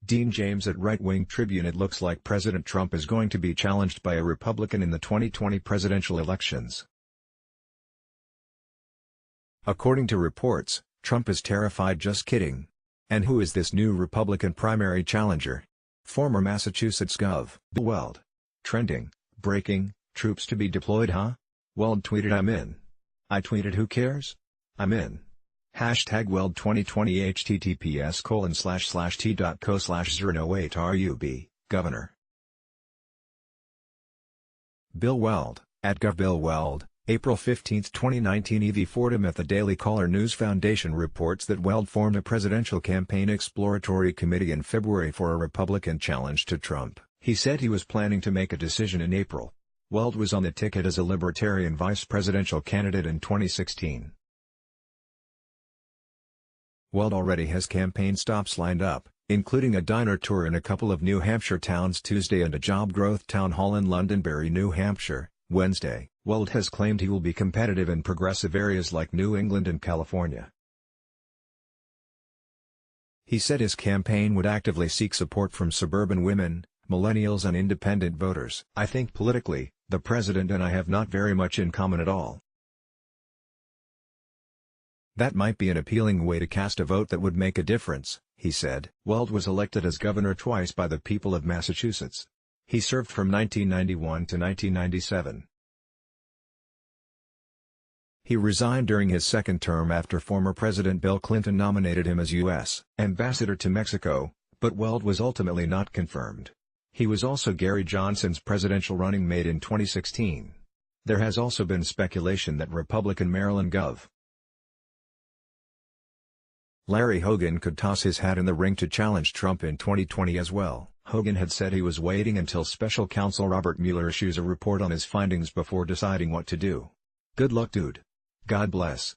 Dean James at Right Wing Tribune. It looks like President Trump is going to be challenged by a Republican in the 2020 presidential elections. According to reports, Trump is terrified. Just kidding. And who is this new Republican primary challenger? Former Massachusetts Gov. Bill Weld. Trending, breaking, troops to be deployed, huh? Weld tweeted, "I'm in." I tweeted, "Who cares? I'm in." Hashtag Weld 2020 https://t.co/008RUB, Governor. Bill Weld, at GovBillWeld, April 15, 2019. E.V. Fordham at the Daily Caller News Foundation reports that Weld formed a presidential campaign exploratory committee in February for a Republican challenge to Trump. He said he was planning to make a decision in April. Weld was on the ticket as a Libertarian vice presidential candidate in 2016. Weld already has campaign stops lined up, including a diner tour in a couple of New Hampshire towns Tuesday and a job growth town hall in Londonderry, New Hampshire, Wednesday. Weld has claimed he will be competitive in progressive areas like New England and California. He said his campaign would actively seek support from suburban women, millennials and independent voters. "I think politically, the president and I have not very much in common at all. That might be an appealing way to cast a vote that would make a difference," he said. Weld was elected as governor twice by the people of Massachusetts. He served from 1991 to 1997. He resigned during his second term after former President Bill Clinton nominated him as U.S. ambassador to Mexico, but Weld was ultimately not confirmed. He was also Gary Johnson's presidential running mate in 2016. There has also been speculation that Republican Maryland Gov. Larry Hogan could toss his hat in the ring to challenge Trump in 2020 as well. Hogan had said he was waiting until special counsel Robert Mueller issues a report on his findings before deciding what to do. Good luck, dude. God bless.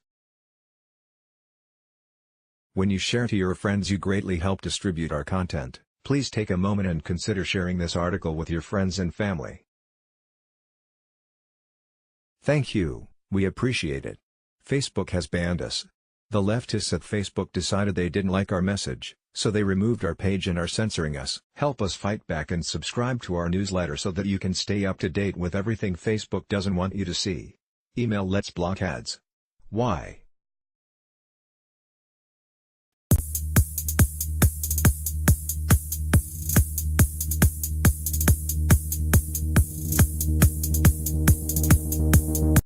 When you share to your friends, you greatly help distribute our content. Please take a moment and consider sharing this article with your friends and family. Thank you, we appreciate it. Facebook has banned us. The leftists at Facebook decided they didn't like our message, so they removed our page and are censoring us. Help us fight back and subscribe to our newsletter so that you can stay up to date with everything Facebook doesn't want you to see. Email Let's Block Ads. Why?